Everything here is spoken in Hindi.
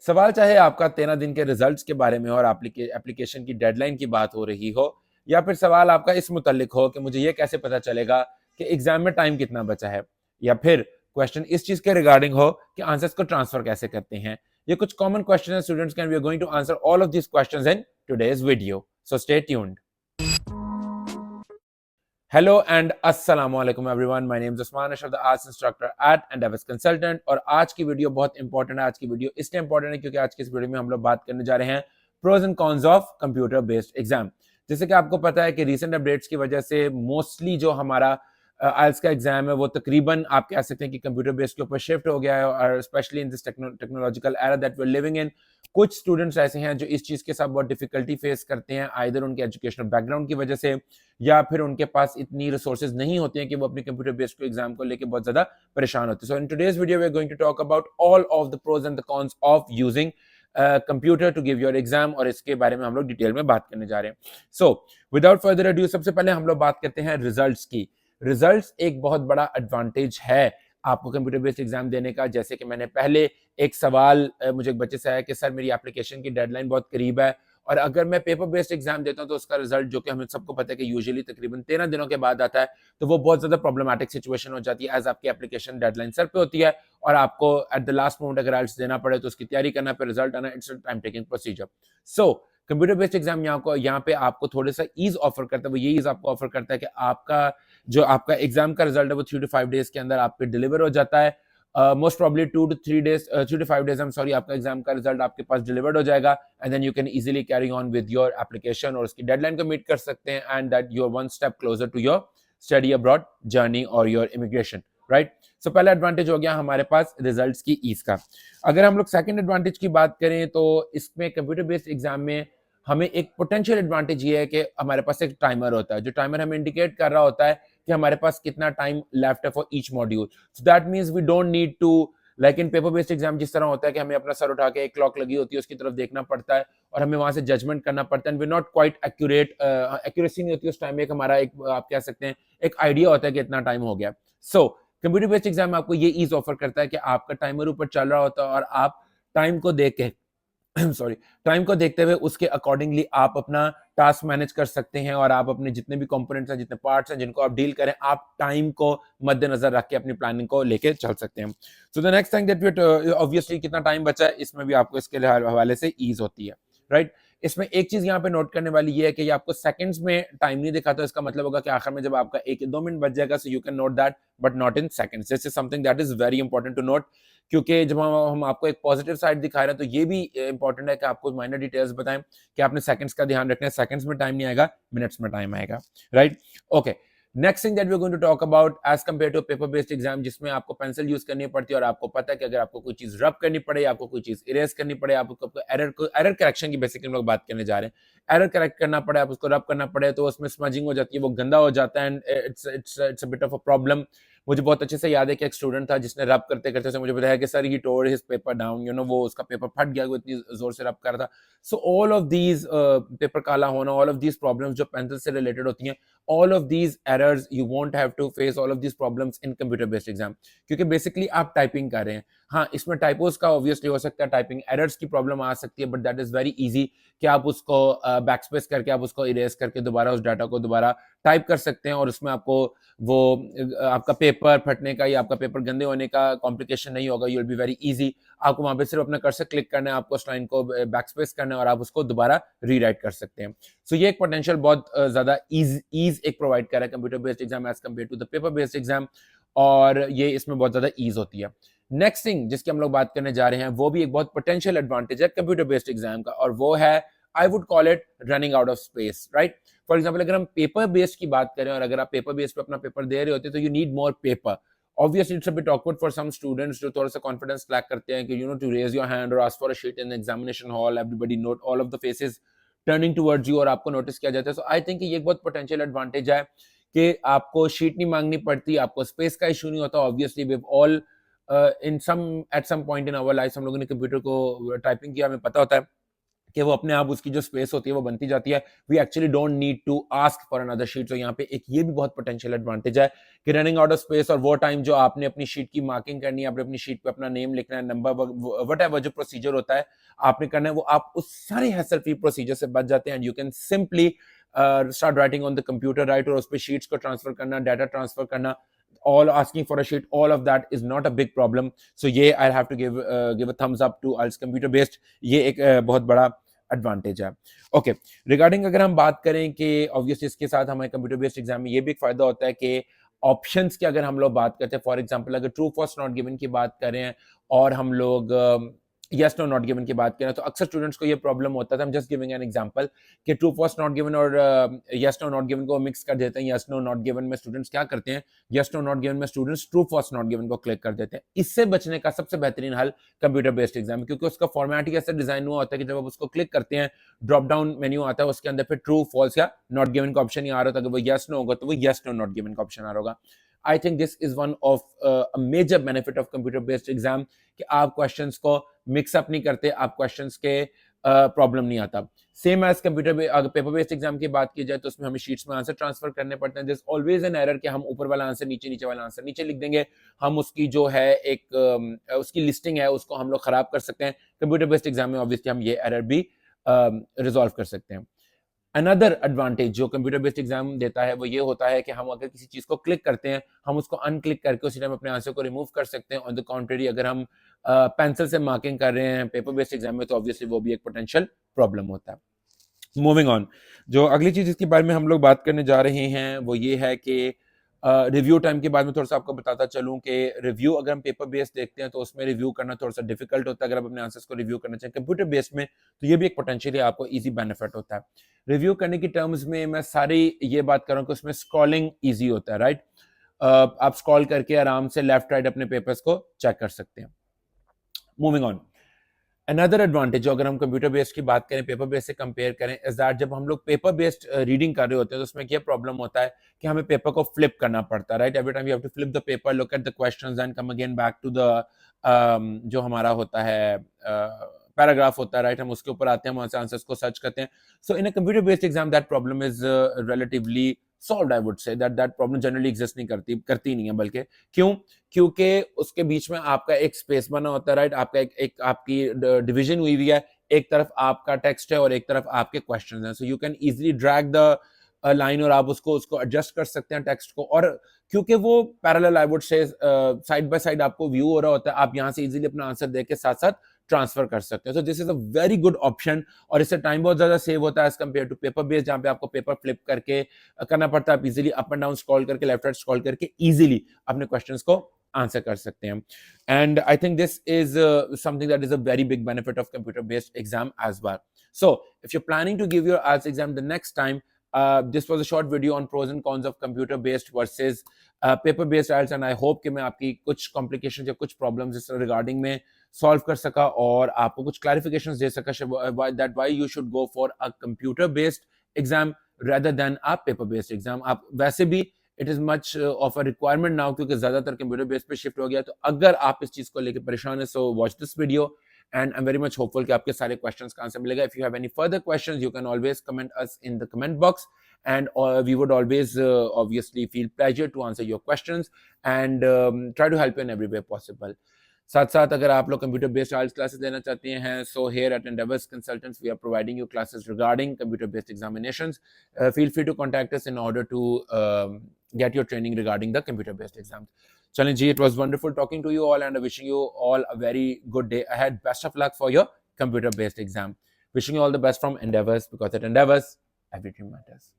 सवाल चाहे आपका 13 दिन के रिजल्ट्स के बारे में हो और एप्लीकेशन की डेडलाइन की बात हो रही हो, या फिर सवाल आपका इस मुतल्लिक हो कि मुझे ये कैसे पता चलेगा कि एग्जाम में टाइम कितना बचा है, या फिर क्वेश्चन इस चीज के रिगार्डिंग हो कि आंसर्स को ट्रांसफर कैसे करते हैं। ये कुछ कॉमन क्वेश्चन है students can we are going to answer all of this questions in today's video, so stay tuned. Hello and अस्सलाम वालेकुम everyone, my name is Usman Ashraf, the arts instructor at endeavours consultant. और आज की वीडियो बहुत इंपॉर्टेंट है। आज की वीडियो इसलिए इंपॉर्टेंट है क्योंकि आज की इस वीडियो में हम लोग बात करने जा रहे हैं pros and cons of computer based exam. जैसे कि आपको पता है कि रीसेंट अपडेट्स की वजह से मोस्टली जो हमारा आइल्स का एग्जाम है वो तकरीबन आप कह सकते हैं कि कंप्यूटर बेस्ड के ऊपर शिफ्ट हो गया है, और specially in this technological era that we are living in, कुछ स्टूडेंट्स ऐसे हैं जो इस चीज के साथ बहुत डिफिकल्टी फेस करते हैं, आइदर उनके एजुकेशनल बैकग्राउंड की वजह से या फिर उनके पास इतनी रिसोर्सेज नहीं होती हैं कि वो अपने कंप्यूटर बेस्ड एग्जाम को लेकर बहुत ज्यादा परेशान होते हैं। So in today's video we are going to talk about all of the pros and the cons of using computer to give your exam, और इसके बारे में हम लोग डिटेल में बात करने जा रहे हैं। सो विदाउट फर्दर अड्यू, सबसे पहले हम लोग बात करते हैं रिजल्ट्स की। रिजल्ट्स एक बहुत बड़ा एडवांटेज है आपको कंप्यूटर बेस्ड एग्जाम देने का। जैसे कि मैंने पहले एक सवाल मुझे एक बच्चे से आया कि सर मेरी एप्लीकेशन की डेडलाइन बहुत करीब है, और अगर मैं पेपर बेस्ड एग्जाम देता हूं तो उसका रिजल्ट, जो कि हमें सबको पता है कि यूजुअली तकरीबन 13 दिनों के बाद आता है, तो वो बहुत ज्यादा प्रॉब्लमेटिक सिचुएशन हो जाती है एज आपकी एप्लीकेशन डेडलाइन सर पे होती है, और आपको एट द लास्ट मोमेंट अगर आइल्स देना पड़े तो उसकी तैयारी करना, फिर रिजल्ट आना, it's time taking procedure. So computer based exam यहाँ पे आपको थोड़ा सा ईज ऑफर करता है। वो ये ईज आपको ऑफर करता है कि आपका एग्जाम का रिजल्ट है वो 3 to 5 डेज के अंदर आप पे डिलीवर हो जाता है। मोस्ट प्रॉब्ली 2 to 5 डेज आपका एग्जाम का रिजल्ट आपके पास डिलीवर्ड हो जाएगा, and then you can easily carry on with your application और उसकी डेडलाइन को मीट कर सकते हैं, and that you are one step closer to your study abroad journey और योर इमिग्रेशन, राइट। सो पहला एडवांटेज हो गया हमारे पास रिजल्ट्स की ईज का। अगर हम लोग सेकंड एडवांटेज की बात करें तो इसमें कंप्यूटर बेस्ड एग्जाम में हमें एक पोटेंशियल एडवांटेज ये है कि हमारे पास एक टाइमर होता है, जो टाइमर हमें इंडिकेट कर रहा होता है कि हमारे पास कितना टाइम लेफ्ट है for each module. So that means we don't need to, like in paper based exam जिस तरह होता है कि हमें अपना सर उठा के एक क्लॉक लगी होती है उसकी तरफ देखना पड़ता है और हमें वहां से जजमेंट करना पड़ता है, we not quite accurate, accuracy नहीं होती उस टाइम में। एक हमारा एक आप कह सकते हैं एक आइडिया होता है कि इतना टाइम हो गया। सो कंप्यूटर बेस्ड एग्जाम में आपको ये ईज ऑफर करता है कि आपका टाइमर ऊपर चल रहा होता है और आप टाइम को देख के सॉरी टाइम को देखते हुए उसके अकॉर्डिंगली आप अपना टास्क मैनेज कर सकते हैं, और आप अपने जितने भी कंपोनेंट्स हैं, जितने पार्ट्स हैं जिनको आप डील करें, आप टाइम को मद्देनजर रख के अपनी प्लानिंग को लेके चल सकते हैं। So the next thing that obviously कितना टाइम बचा है इसमें भी आपको इसके हवाले से ईज होती है, राइट। इसमें एक चीज यहाँ पे नोट करने वाली ये है कि ये आपको सेकंड्स में टाइम नहीं दिखाता, इसका मतलब होगा कि आखिर में जब आपका 1 या 2 मिनट बच जाएगा, so you can note that but not in seconds. This is something that is very important to note, क्योंकि जब हम आपको एक पॉजिटिव साइड दिखा रहे हैं तो ये भी इंपॉर्टेंट है कि आपको माइनर डिटेल्स बताएं कि आपने सेकंड्स का ध्यान रखना है। सेकंड्स में टाइम नहीं आएगा, मिनट्स में टाइम आएगा, right. Okay, next thing that we are going to talk about as compare to paper based exam, जिसमें आपको पेंसिल यूज करनी पड़ती है, और आपको पता है कि अगर आपको कोई चीज रब करनी पड़े, आपको कोई चीज इरेज करनी पड़े, आपको एरर करेक्शन की बेसिकली हम लोग बात करने जा रहे हैं। एरर करेक्ट करना पड़े, आप उसको रब करना पड़े, तो उसमें स्मजिंग हो जाती है, वो गंदा हो जाता है, and it's a bit of a problem. मुझे बहुत अच्छे से याद है कि एक स्टूडेंट था जिसने रब करते करते से मुझे बताया कि sir he tore his paper down, you know, वो उसका पेपर फट गया, वो इतनी जोर से रब कर रहा था। So all of these paper काला होना, ऑल ऑफ दीज प्रॉब्लम्स जो पेंसिल से रिलेटेड होती हैं, all of these errors you won't have to face all of these problems in computer based exam, क्योंकि बेसिकली आप टाइपिंग कर रहे हैं। हाँ, इसमें टाइपोस का ऑब्वियसली हो सकता है, टाइपिंग एरर्स की प्रॉब्लम आ सकती है, but that is very easy कि आप उसको बैकस्पेस करके आप उसको इरेज करके दोबारा उस डाटा को दोबारा टाइप कर सकते हैं, और उसमें आपको वो आपका पेपर फटने का या आपका पेपर गंदे होने का कॉम्प्लिकेशन नहीं होगा। You will be very easy. आपको वहां पे सिर्फ अपना कर्सर क्लिक करना है, आपको उस लाइन को बैकस्पेस करना है और आप उसको दोबारा रीराइट कर सकते हैं। सो ये एक पोटेंशियल बहुत ज्यादा ईज एक प्रोवाइड कर रहा है computer based exam as compare to the paper based exam, और ये इसमें बहुत ज्यादा ईज होती है। नेक्स्ट थिंग जिसकी हम लोग बात करने जा रहे हैं वो भी एक बहुत पोटेंशियल एडवांटेज है कंप्यूटर बेस्ड एग्जाम का, और वो है I would call it running out of space, right. For example अगर हम पेपर बेस्ड की बात करें और अगर आप पेपर बेस्ड पे अपना पेपर दे रहे होते तो you need more paper. Obviously it's a bit awkward for some students जो थोड़ा सा कॉन्फिडेंस लैक करते हैं कि you know to raise your hand और ask for a sheet in examination hall, everybody note all of the faces turning towards you और आपको नोटिस किया जाता है। सो आई थिंक ये एक बहुत पोटेंशियल एडवांटेज है कि आपको शीट नहीं मांगनी पड़ती, आपको स्पेस का इशू नहीं होता। Obviously we all in some at some point in our life हम लोगों ने कंप्यूटर को टाइपिंग किया, हमें पता होता है कि वो अपने आप उसकी जो स्पेस होती है वो बनती जाती है. We actually don't need to ask for another sheet. तो यहाँ पे एक ये भी बहुत पोटेंशियल एडवांटेज है कि रनिंग आउट ऑफ स्पेस और वो टाइम जो आपने अपनी शीट की मार्किंग करनी है, आपने अपनी शीट पे अपना नेम लिखना है, नंबर, व्हाटएवर जो प्रोसीजर होता है आपने करना है, वो आप उस सारे हैसल फ्री प्रोसीजर से बच जाते हैं. And you can simply start writing on the computer, right, और उस पर शीट्स को ट्रांसफर करना, डाटा ट्रांसफर करना, all asking for a sheet, all of that is not a big problem. So ये I'll have to give a thumbs up to IELTS computer based. ये एक बहुत बड़ा एडवांटेज है. ओके, रिगार्डिंग अगर हम बात करें कि ऑब्वियसली इसके साथ हमारे कंप्यूटर बेस्ड एग्जाम में ये भी एक फायदा होता है कि ऑप्शंस की अगर हम लोग बात करते हैं, फॉर एग्जांपल अगर ट्रू फॉल्स नॉट गिवन की बात करें और हम लोग यस नो नॉट गिवन की बात करें, तो अक्सर स्टूडेंट्स को ये प्रॉब्लम होता था. I'm just giving an example कि ट्रू फॉल्स नॉट गिवन और यस नो नॉट गिवन को मिक्स कर देते हैं. यस नो नॉट गिवन में स्टूडेंट्स क्या करते हैं, यस नो नॉट गिवन में students true false not given को क्लिक कर देते हैं. इससे बचने का सबसे बेहतरीन हल कंप्यूटर बेस्ड एग्जाम है, क्योंकि उसका फॉर्मेट ही ऐसा डिजाइन हुआ होता है कि जब आप उसको क्लिक करते हैं, ड्रॉप डाउन मेन्यू आता है, उसके अंदर फिर ट्रू फॉल्स या नॉट गिवन का ऑप्शन ही आ रहा था. अगर वो यस नो होगा तो वो यस नो नॉट गिवन का ऑप्शन आ रहा होगा. I think this is one of a major benefit of computer based exam कि आप क्वेश्चंस को मिक्स अप नहीं करते, आप क्वेश्चंस के प्रॉब्लम नहीं आता. सेम एज कंप्यूटर अगर पेपर बेस्ड एग्जाम की बात की जाए तो उसमें हमें शीट्स में आंसर ट्रांसफर करने पड़ते हैं. दिस ऑलवेज एन एरर कि हम ऊपर वाला आंसर नीचे, नीचे वाला आंसर नीचे लिख देंगे. हम उसकी जो है एक उसकी लिस्टिंग है उसको हम लोग खराब कर सकते हैं. कंप्यूटर बेस्ड एग्जाम में ऑब्वियसली हम ये एरर भी रिजॉल्व कर सकते हैं. अनदर एडवांटेज जो कंप्यूटर बेस्ड एग्जाम देता है वो ये होता है कि हम अगर किसी चीज को क्लिक करते हैं, हम उसको अनक्लिक करके उसी टाइम अपने आंसर को रिमूव कर सकते हैं. ऑन द कॉन्ट्रेरी अगर हम पेंसिल से मार्किंग कर रहे हैं पेपर बेस्ड एग्जाम में तो ऑब्वियसली वो भी एक पोटेंशियल प्रॉब्लम होता है. मूविंग ऑन, जो अगली चीज इसके बारे में हम लोग बात करने जा रहे हैं वो ये है कि रिव्यू टाइम के बाद में थोड़ा सा आपको बताता चलूं कि रिव्यू अगर हम पेपर बेस्ड देखते हैं तो उसमें रिव्यू करना थोड़ा सा डिफिकल्ट होता है. अगर आप अपने आंसर्स को रिव्यू करना चाहें कंप्यूटर बेस्ड में तो ये भी एक पोटेंशियली आपको इजी बेनिफिट होता है. रिव्यू करने की टर्म्स में मैं सारी ये बात कर रहा हूँ कि उसमें स्क्रॉलिंग ईजी होता है, राइट. आप स्क्रॉल करके आराम से लेफ्ट राइट अपने पेपर्स को चेक कर सकते हैं. मूविंग ऑन, अनदर एडवांटेज जो अगर हम कंप्यूटर बेस्ड की बात करें पेपर बेस्ड से कंपेयर करें इज दैट जब हम लोग पेपर बेस्ड रीडिंग कर रहे होते हैं तो उसमें क्या प्रॉब्लम होता है कि हमें पेपर को फ्लिप करना पड़ता है, right. Every time you have to flip the paper, look at the questions and come again back to the जो हमारा होता है पैराग्राफ होता है, राइट. हम उसके ऊपर आते हैं, वहां से आंसर्स को सर्च करते हैं. So in a computer based exam that problem is relatively solved. I would say that problem generally exist नहीं करती नहीं है. बल्कि क्यों? क्योंकि उसके बीच में आपका एक स्पेस बना होता है, राइट. आपका एक आपकी डिवीजन हुई है, एक तरफ आपका टेक्स्ट है और एक तरफ आपके क्वेश्चंस हैं. सो you can easily drag the line और आप उसको एडजस्ट कर सकते हैं टेक्स्ट को. और क्योंकि वो पैरेलल आई वुड से साइड बाय साइड आपको व्यू हो रहा होता है, आप यहाँ से इजीली अपना आंसर देख के साथ साथ ट्रांसफर कर सकते हैं. So this is a very good option और इससे टाइम बहुत ज्यादा सेव होता है as compare to paper based जहाँ पे आपको पेपर फ्लिप करके करना पड़ता है. आप easily up and down scroll करके लेफ्ट राइट स्क्रॉल करके इजीली अपने क्वेश्चंस को आंसर कर सकते हैं. And I think this is something that is a very big benefit of computer based exam as well. So if you planning to give your IELTS exam the next time, this was a short video on pros and cons of computer based versus paper based IELTS and I hope कि मैं आपकी कुछ complications या कुछ problems इस regarding में solve कर सका और आपको कुछ clarifications दे सका that why you should go for a computer based exam rather than a paper based exam. आप वैसे भी it is much of a requirement now क्योंकि ज्यादातर computer based पे shift हो गया. तो अगर आप इस चीज को लेकर परेशान है so watch this video and I'm very much hopeful कि आपके सारे questions का आंसर मिलेगा. If you have any further questions, you can always comment us in the comment box, and we would always obviously feel pleasure to answer your questions and try to help you in every way possible. साथ साथ अगर आप लोग कंप्यूटर बेस्ड IELTS क्लासेस लेना चाहते हैं so here at Endeavors Consultants we are providing you classes regarding computer based examinations. Feel free to contact us in order to get your training regarding the computer based exams. Challenge Ji, it was wonderful talking to you all and wishing you all a very good day ahead. Best of luck for your computer based exam. Wishing you all the best from Endeavors because at Endeavors every dream matters.